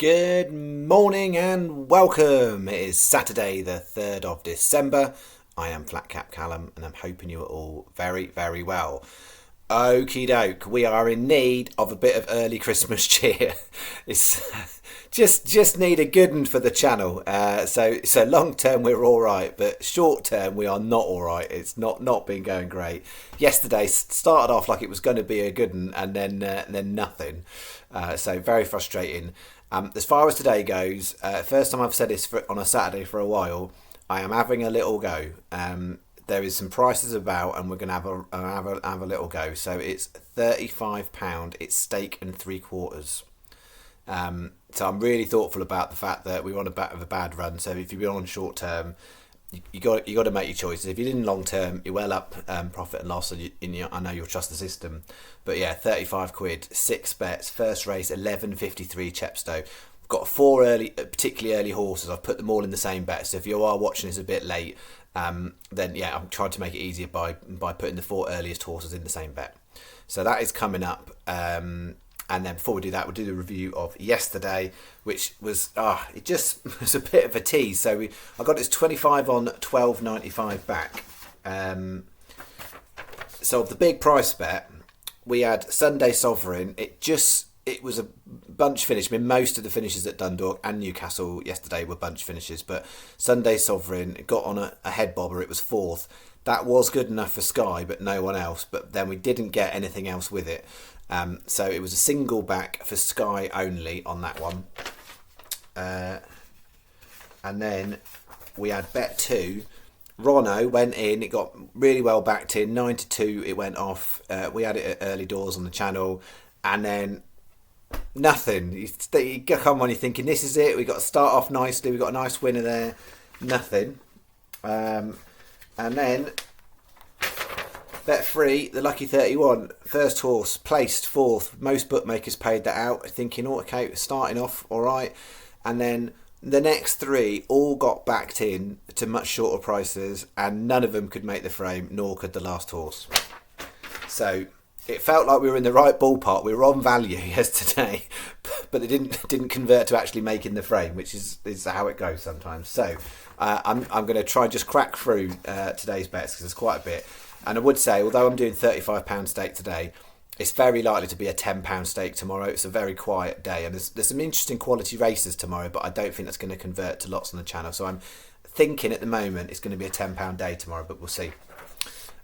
Good morning and welcome. It is Saturday the 3rd of December. I am Flat Cap Callum and I'm hoping you are all very, very well. Okie doke, we are in need of a bit of early Christmas cheer. It's just need a good one for the channel. So long term we're all right, but short term we are not all right. It's not been going great. Yesterday started off like it was going to be a good one, and then nothing. So very frustrating. As far as today goes, first time I've said this on a Saturday for a while. I am having a little go. There is some prices about, and we're going to have a little go. So it's £35. It's steak and 3/4. So I'm really thoughtful about the fact that we're on a bit of a bad run. So if you've been on short term, you got to make your choices. If you're in long term, you're well up profit and loss, and I know you'll trust the system. But yeah, £35, 6 bets. First race 11:53 Chepstow. I've got 4 particularly early horses. I've put them all in the same bet. So if you are watching this a bit late, then yeah, I'm trying to make it easier by putting the 4 earliest horses in the same bet. So that is coming up. And then before we do that, we'll do the review of yesterday, which was it just was a bit of a tease. So I got this 25 on 12.95 back. So the big price bet, we had Sunday Sovereign. It was a bunch finish. I mean, most of the finishes at Dundalk and Newcastle yesterday were bunch finishes, but Sunday Sovereign got on a head bobber. It was 4th. That was good enough for Sky, but no one else. But then we didn't get anything else with it. So it was a single back for Sky only on that one. And then we had bet 2. Rono went in. It got really well backed in. 9-2 it went off. We had it at early doors on the channel. And then nothing. You come on, you're thinking this is it. We got to start off nicely. We got a nice winner there. Nothing. And then bet 3, the Lucky 31, first horse, placed 4th. Most bookmakers paid that out, thinking, okay, starting off all right. And then the next 3 all got backed in to much shorter prices, and none of them could make the frame, nor could the last horse. So it felt like we were in the right ballpark. We were on value yesterday, but they didn't convert to actually making the frame, which is how it goes sometimes. So I'm going to try and just crack through today's bets, because there's quite a bit. And I would say, although I'm doing £35 stake today, it's very likely to be a £10 stake tomorrow. It's a very quiet day, and there's some interesting quality races tomorrow, but I don't think that's going to convert to lots on the channel. So I'm thinking at the moment it's going to be a £10 day tomorrow, but we'll see.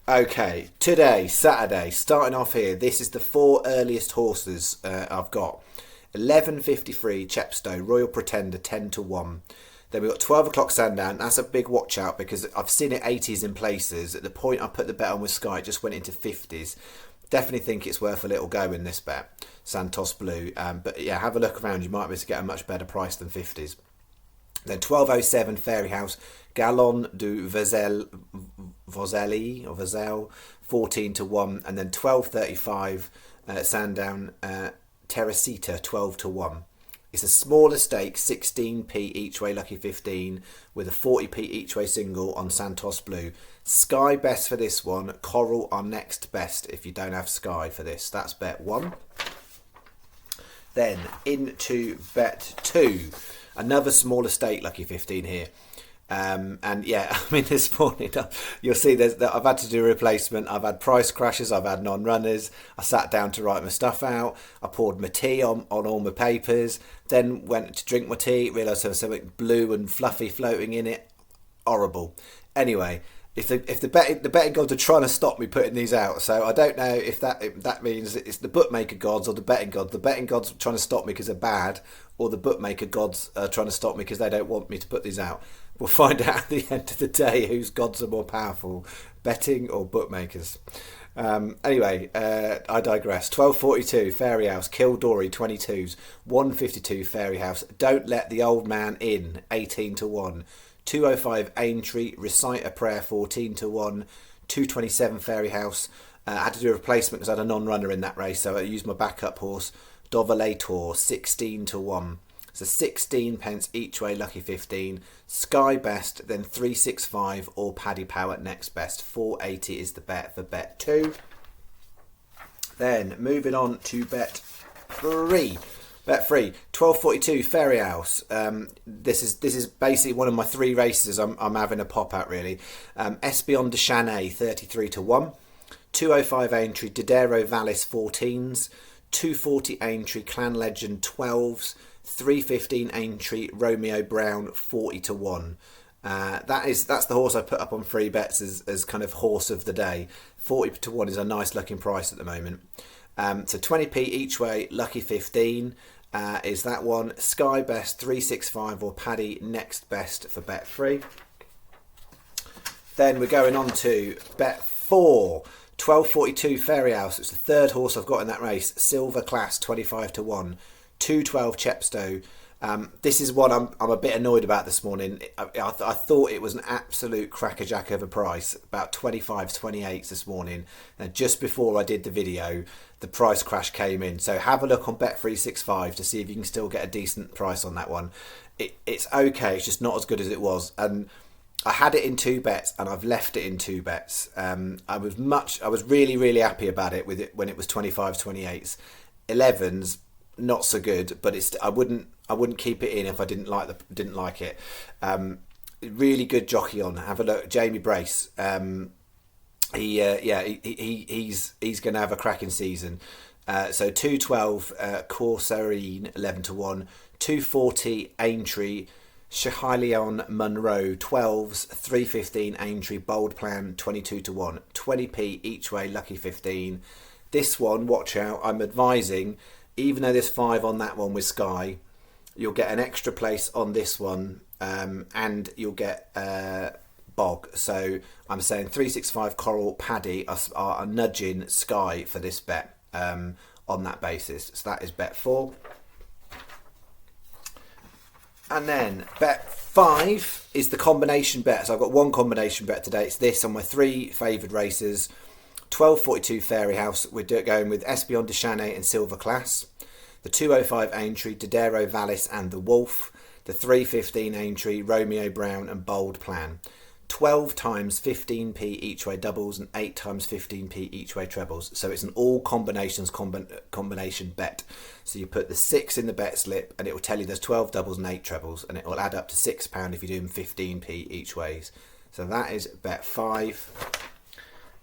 Okay, today, Saturday, starting off here, this is the 4 earliest horses I've got. 11:53 Chepstow, Royal Pretender, 10-1. Then we've got 12 o'clock Sandown. That's a big watch out, because I've seen it 80s in places. At the point I put the bet on with Sky, it just went into 50s. Definitely think it's worth a little go in this bet. Santos Blue. But yeah, have a look around. You might be able to get a much better price than 50s. Then 12:07 Fairyhouse, Gallon du Vazel, 14-1. And then 12:35 Sandown, Teresita, 12-1. It's a smaller stake, 16p each way, lucky 15, with a 40p each way single on Santos Blue. Sky best for this one. Coral are next best if you don't have Sky for this. That's bet 1. Then into bet 2. Another smaller stake, lucky 15 here. And yeah, I mean, this morning you'll see I've had to do a replacement. I've had price crashes. I've had non-runners. I sat down to write my stuff out. I poured my tea on all my papers. Then went to drink my tea. Realised there was something blue and fluffy floating in it. Horrible. Anyway, if the betting gods are trying to stop me putting these out, so I don't know if that means it's the bookmaker gods or the betting gods. The betting gods are trying to stop me because they're bad, or the bookmaker gods are trying to stop me because they don't want me to put these out. We'll find out at the end of the day whose gods are more powerful, betting or bookmakers. Anyway, I digress. 12:42 Fairyhouse, Kildorrery 22s, 152 Fairyhouse. Don't let the old man in, 18-1. 205 Aintree, Recite a Prayer, 14-1. 227 Fairyhouse. I had to do a replacement because I had a non-runner in that race, so I used my backup horse, Dovalator, 16-1. So 16 pence each way, lucky 15. Sky best, then 365 or Paddy Power next best. 480 is the bet for bet 2. Then moving on to bet 3. Bet 3, 12.42 Fairyhouse. This is basically one of my 3 races I'm having a pop at, really. Espion de Chanay 33 to 1. 205 Aintree Didero Vallis 14s. 240 Aintree Clan Legend 12s. 315 Aintree Romeo Brown 40 to 1. That's the horse I put up on free bets as kind of horse of the day. 40 to 1 is a nice looking price at the moment. So 20p each way, lucky 15 is that one. Sky Best 365 or Paddy next best for bet 3. Then we're going on to bet 4. 12.42 Fairyhouse. It's the 3rd horse I've got in that race. Silver Class 25 to 1. 212 Chepstow. This is one I'm a bit annoyed about this morning. I thought it was an absolute crackerjack of a price, about 25s, 28s this morning. And just before I did the video, the price crash came in. So have a look on Bet365 to see if you can still get a decent price on that one. It's okay, it's just not as good as it was. And I had it in 2 bets and I've left it in 2 bets. I was really, really happy about it with it when it was 25s, 28s. 11s, not so good, but I wouldn't keep it in if I didn't like it. Really good jockey on. Have a look, Jamie Brace. He's going to have a cracking season. So 212 Corsarine 11 to 1. 240 Aintree Shahilion Monroe 12s. 315 Aintree Bold Plan 22 to 1. 20p each way, lucky 15. This one, watch out. I'm advising, even though there's 5 on that one with Sky, you'll get an extra place on this one, and you'll get Bog. So I'm saying 365 Coral Paddy are nudging Sky for this bet on that basis. So that is bet 4. And then bet 5 is the combination bet. So I've got one combination bet today. It's this on my 3 favoured races. 12.42 Fairyhouse. We're going with Espion de Chanay and Silver Class. The 205 Aintree, Didero Vallis and the Wolf. The 315 Aintree, Romeo Brown and Bold Plan. 12 times 15p each way doubles and 8 times 15p each way trebles. So it's an all combinations combination bet. So you put the 6 in the bet slip and it will tell you there's 12 doubles and 8 trebles, and it will add up to £6 if you do them 15p each ways. So that is bet 5.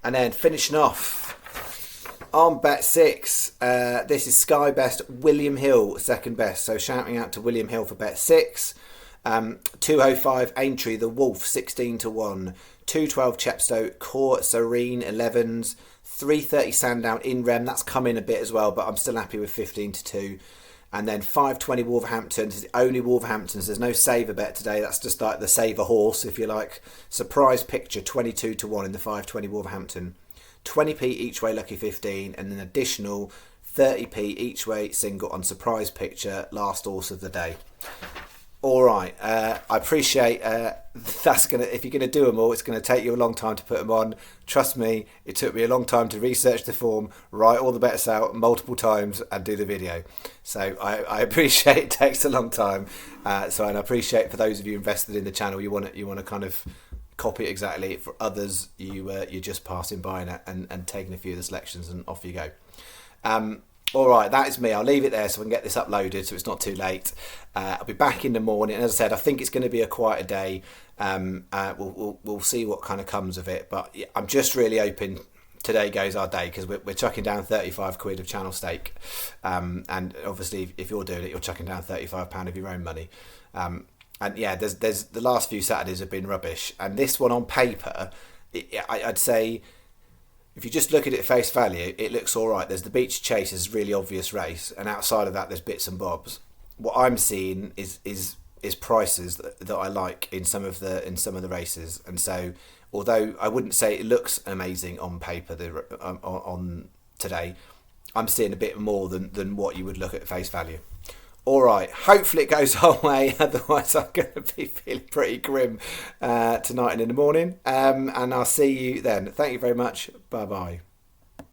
And then finishing off on bet 6, this is Sky Best William Hill, second best. So shouting out to William Hill for bet 6. 205 Aintree the Wolf 16 to 1. 212 Chepstow Court Serene 11s. 330 Sandown in Rem, that's come in a bit as well, but I'm still happy with 15 to 2. And then 520 Wolverhampton. This is the only Wolverhamptons. There's no saver bet today. That's just like the saver horse, if you like. Surprise Picture 22 to 1 in the 520 Wolverhampton. 20p each way, lucky 15, and an additional 30p each way single on Surprise Picture, last horse of the day. All right, I appreciate that's gonna. If you're gonna do them all, it's gonna take you a long time to put them on. Trust me, it took me a long time to research the form, write all the bets out multiple times, and do the video. So I appreciate it takes a long time. And I appreciate for those of you invested in the channel, you want to kind of copy it exactly. For others, you're just passing by and taking a few of the selections and off you go. All right, that is me. I'll leave it there so I can get this uploaded so it's not too late. I'll be back in the morning. As I said, I think it's going to be a quieter day. We'll see what kind of comes of it. But yeah, I'm just really hoping today goes our day, because we're chucking down 35 quid of channel stake. And obviously, if you're doing it, you're chucking down £35 of your own money. And yeah, there's the last few Saturdays have been rubbish. And this one on paper, I'd say, if you just look at it at face value, it looks all right. There's the Beach Chase is a really obvious race, and outside of that, there's bits and bobs. What I'm seeing is prices that I like in some of the races, and so although I wouldn't say it looks amazing on paper on today, I'm seeing a bit more than what you would look at face value. All right, hopefully it goes our way, otherwise I'm going to be feeling pretty grim tonight and in the morning. And I'll see you then. Thank you very much. Bye-bye.